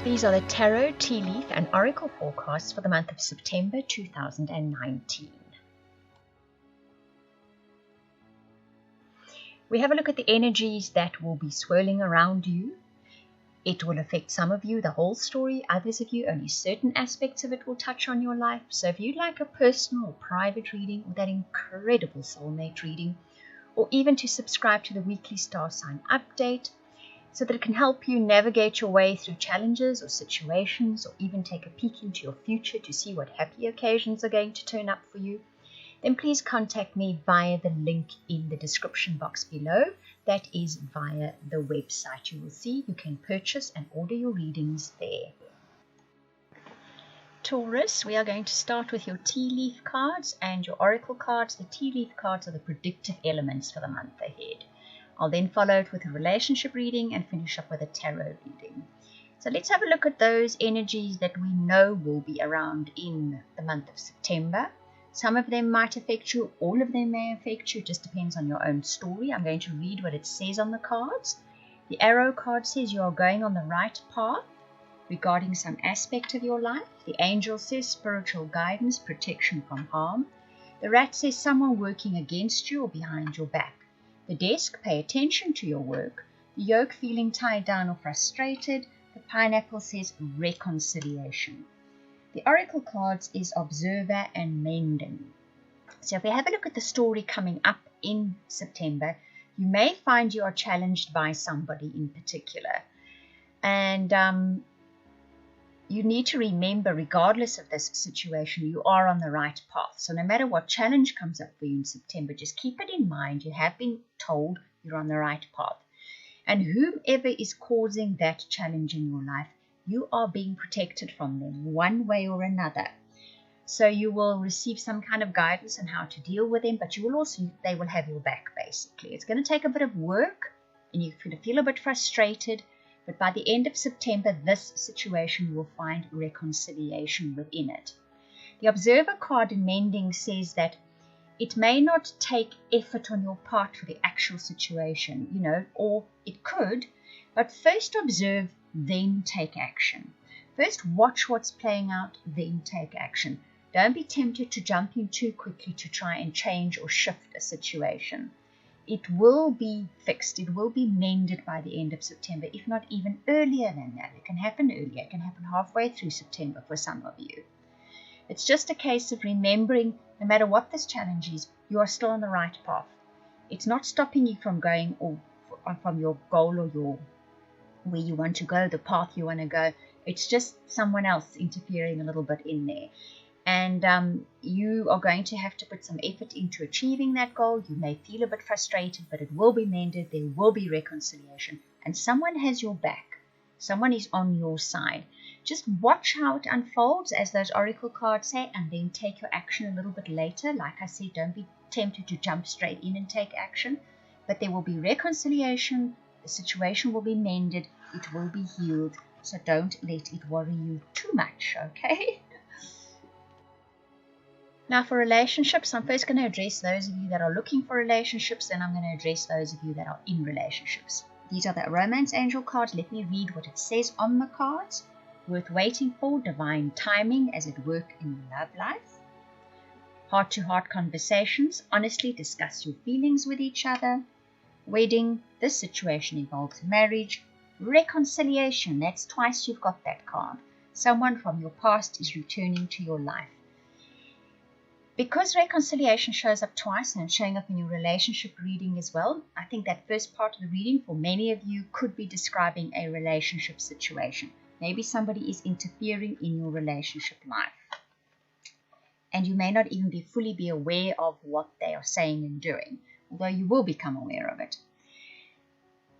These are the Tarot, Tea Leaf and Oracle forecasts for the month of September 2019. We have a look at the energies that will be swirling around you. It will affect some of you, the whole story. Others of you, only certain aspects of it will touch on your life. So if you'd like a personal or private reading, or that incredible soulmate reading, or even to subscribe to the weekly star sign update, so that it can help you navigate your way through challenges or situations, or even take a peek into your future to see what happy occasions are going to turn up for you, then please contact me via the link in the description box below. That is via the website. You will see you can purchase and order your readings there. Taurus, we are going to start with your tea leaf cards and your oracle cards. The tea leaf cards are the predictive elements for the month ahead. I'll then follow it with a relationship reading and finish up with a tarot reading. So let's have a look at those energies that we know will be around in the month of September. Some of them might affect you, all of them may affect you, it just depends on your own story. I'm going to read what it says on the cards. The arrow card says you are going on the right path regarding some aspect of your life. The angel says spiritual guidance, protection from harm. The rat says someone working against you or behind your back. The desk, pay attention to your work. The yoke, feeling tied down or frustrated. The pineapple says reconciliation. The oracle cards is observer and mending. So if we have a look at the story coming up in September, you may find you are challenged by somebody in particular. And you need to remember, regardless of this situation, you are on the right path. So no matter what challenge comes up for you in September, just keep it in mind. You have been told you're on the right path. And whomever is causing that challenge in your life, you are being protected from them one way or another. So you will receive some kind of guidance on how to deal with them, but you will also, they will have your back basically. It's going to take a bit of work and you're going to feel a bit frustrated. But by the end of September, this situation will find reconciliation within it. The observer card in mending says that it may not take effort on your part for the actual situation, or it could, but first observe, then take action. First watch what's playing out, then take action. Don't be tempted to jump in too quickly to try and change or shift a situation. It will be fixed, it will be mended by the end of September, if not even earlier than that. It can happen earlier, it can happen halfway through September for some of you. It's just a case of remembering, no matter what this challenge is, you are still on the right path. It's not stopping you from going or from your goal or where you want to go, the path you want to go. It's just someone else interfering a little bit in there. And you are going to have to put some effort into achieving that goal. You may feel a bit frustrated, but it will be mended. There will be reconciliation. And someone has your back. Someone is on your side. Just watch how it unfolds, as those oracle cards say, and then take your action a little bit later. Like I said, don't be tempted to jump straight in and take action. But there will be reconciliation. The situation will be mended. It will be healed. So don't let it worry you too much, okay? Now for relationships, I'm first going to address those of you that are looking for relationships, then I'm going to address those of you that are in relationships. These are the romance angel cards. Let me read what it says on the cards. Worth waiting for, divine timing as it work in your love life. Heart-to-heart conversations, honestly discuss your feelings with each other. Wedding, this situation involves marriage. Reconciliation, that's twice you've got that card. Someone from your past is returning to your life. Because reconciliation shows up twice and it's showing up in your relationship reading as well, I think that first part of the reading for many of you could be describing a relationship situation. Maybe somebody is interfering in your relationship life. And you may not even fully be aware of what they are saying and doing, although you will become aware of it.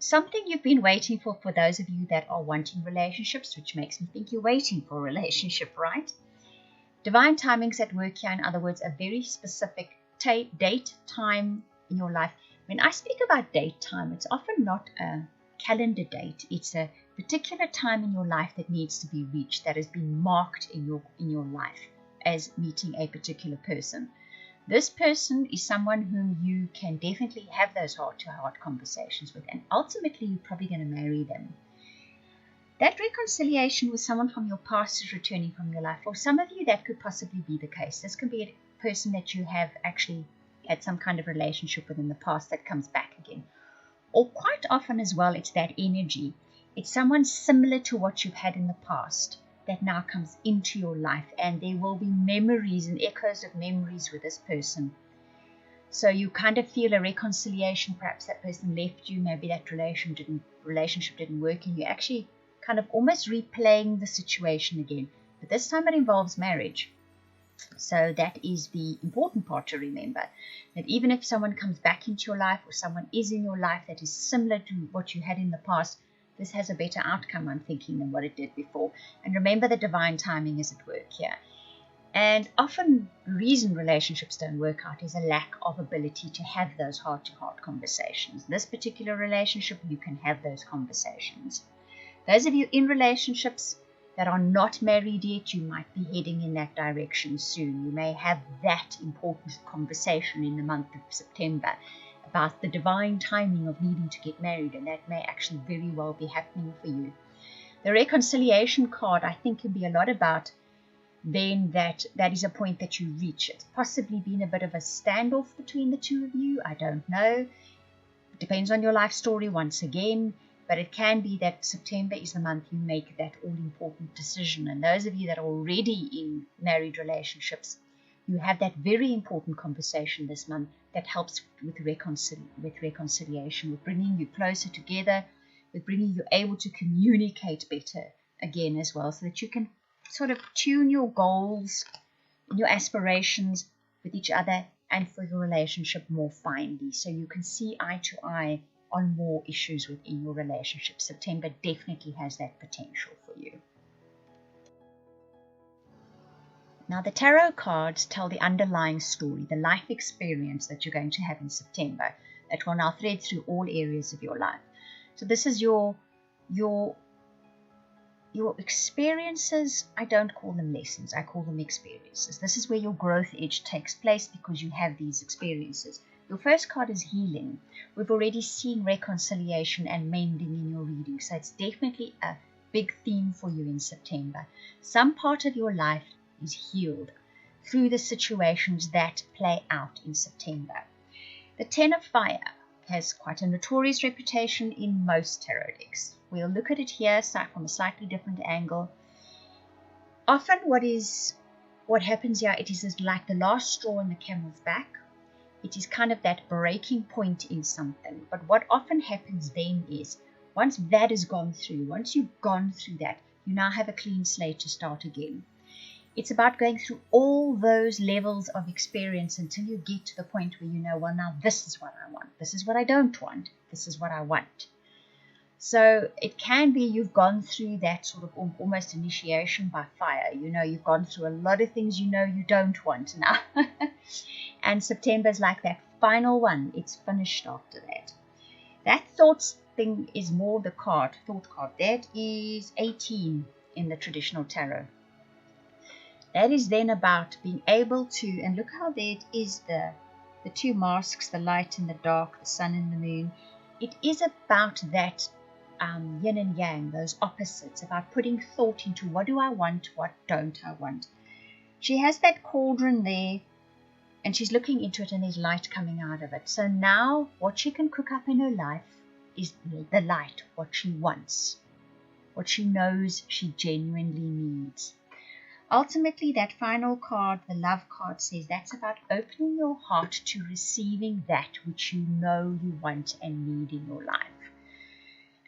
Something you've been waiting for those of you that are wanting relationships, which makes me think you're waiting for a relationship, right? Divine timings at work here, in other words, a very specific date, time in your life. When I speak about date time, it's often not a calendar date. It's a particular time in your life that needs to be reached, that has been marked in your life as meeting a particular person. This person is someone whom you can definitely have those heart-to-heart conversations with, and ultimately you're probably going to marry them. That reconciliation with someone from your past is returning from your life. For some of you, that could possibly be the case. This could be a person that you have actually had some kind of relationship with in the past that comes back again. Or quite often as well, it's that energy. It's someone similar to what you've had in the past that now comes into your life, and there will be memories and echoes of memories with this person. So you kind of feel a reconciliation. Perhaps that person left you, maybe that relationship didn't work, and you actually kind of almost replaying the situation again. But this time it involves marriage. So that is the important part to remember, that even if someone comes back into your life or someone is in your life that is similar to what you had in the past, this has a better outcome, I'm thinking, than what it did before. And remember, the divine timing is at work here. And often the reason relationships don't work out is a lack of ability to have those heart-to-heart conversations. In this particular relationship, you can have those conversations. Those of you in relationships that are not married yet, you might be heading in that direction soon. You may have that important conversation in the month of September about the divine timing of needing to get married, and that may actually very well be happening for you. The reconciliation card, I think, can be a lot about then that is a point that you reach. It's possibly been a bit of a standoff between the two of you. I don't know. It depends on your life story once again. But it can be that September is the month you make that all-important decision. And those of you that are already in married relationships, you have that very important conversation this month that helps with reconciliation, with bringing you closer together, with bringing you able to communicate better again as well, so that you can sort of tune your goals and your aspirations with each other and for your relationship more finely, so you can see eye to eye on more issues within your relationship. September definitely has that potential for you. Now, the tarot cards tell the underlying story, the life experience that you're going to have in September that will now thread through all areas of your life. So this is your experiences. I don't call them lessons, I call them experiences. This is where your growth edge takes place because you have these experiences. Your first card is healing. We've already seen reconciliation and mending in your reading, so it's definitely a big theme for you in September. Some part of your life is healed through the situations that play out in September. The Ten of Fire has quite a notorious reputation in most tarot decks. We'll look at it here from a slightly different angle. Often what happens here, it is like the last straw in the camel's back. It is kind of that breaking point in something. But what often happens then is, once that is gone through, once you've gone through that, you now have a clean slate to start again. It's about going through all those levels of experience until you get to the point where you know, well, now this is what I want. This is what I don't want. This is what I want. So it can be you've gone through that sort of almost initiation by fire. You know, you've gone through a lot of things you know you don't want now. And September's like that final one. It's finished after that. That thoughts thing is more the thought card. That is 18 in the traditional tarot. That is then about being able to, and look how there it is, the two masks, the light and the dark, the sun and the moon. It is about that yin and yang, those opposites, about putting thought into what do I want, what don't I want. She has that cauldron there, and she's looking into it, and there's light coming out of it. So now what she can cook up in her life is the light, what she wants, what she knows she genuinely needs. Ultimately, that final card, the love card, says that's about opening your heart to receiving that which you know you want and need in your life.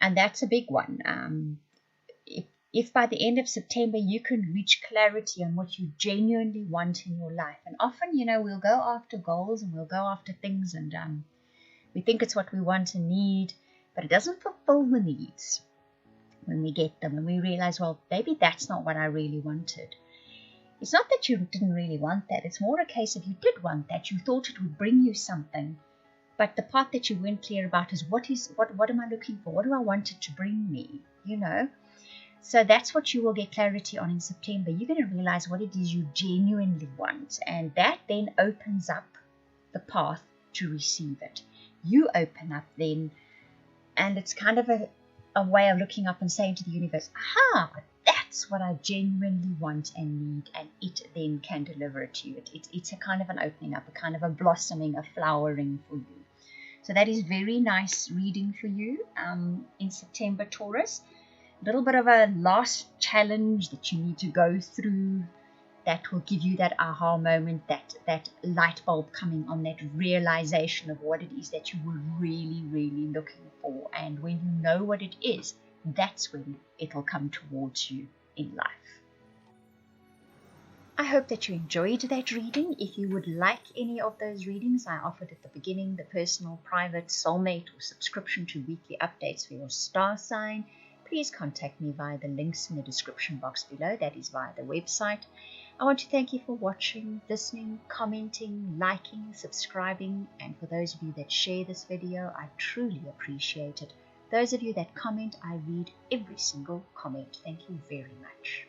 And that's a big one. If by the end of September you can reach clarity on what you genuinely want in your life. And often, you know, we'll go after goals and we'll go after things, and we think it's what we want and need, but it doesn't fulfill the needs when we get them. And we realize, well, maybe that's not what I really wanted. It's not that you didn't really want that. It's more a case of you did want that. You thought it would bring you something. But the part that you weren't clear about is what am I looking for? What do I want it to bring me? You know? So that's what you will get clarity on in September. You're going to realize what it is you genuinely want. And that then opens up the path to receive it. You open up then, and it's kind of a way of looking up and saying to the universe, aha, that's what I genuinely want and need, and it then can deliver it to you. It's a kind of an opening up, a kind of a blossoming, a flowering for you. So that is very nice reading for you in September, Taurus. A little bit of a last challenge that you need to go through that will give you that aha moment, that light bulb coming on, that realization of what it is that you were really, really looking for. And when you know what it is, that's when it'll come towards you in life. I hope that you enjoyed that reading. If you would like any of those readings I offered at the beginning, the personal, private, soulmate, or subscription to weekly updates for your star sign, please contact me via the links in the description box below. That is via the website. I want to thank you for watching, listening, commenting, liking, subscribing, and for those of you that share this video, I truly appreciate it. Those of you that comment, I read every single comment. Thank you very much.